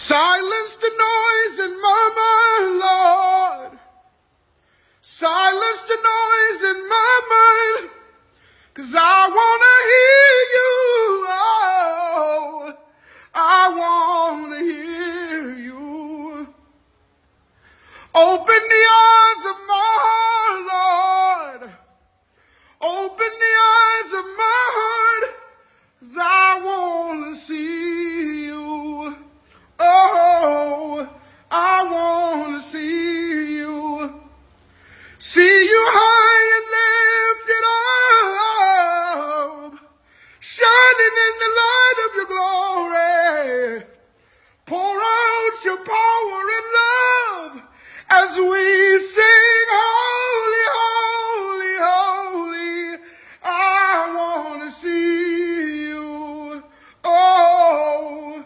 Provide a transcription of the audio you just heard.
Silence the noise in my mind, Lord. Silence the noise in my mind, 'cause I want to hear you. Oh, I want to hear you. Open the eyes of my heart, Lord. Open the eyes of my heart, 'cause I want to see you. Oh, I want to see you. See you high and lifted up, shining in the light of your glory. Pour out your power and love as we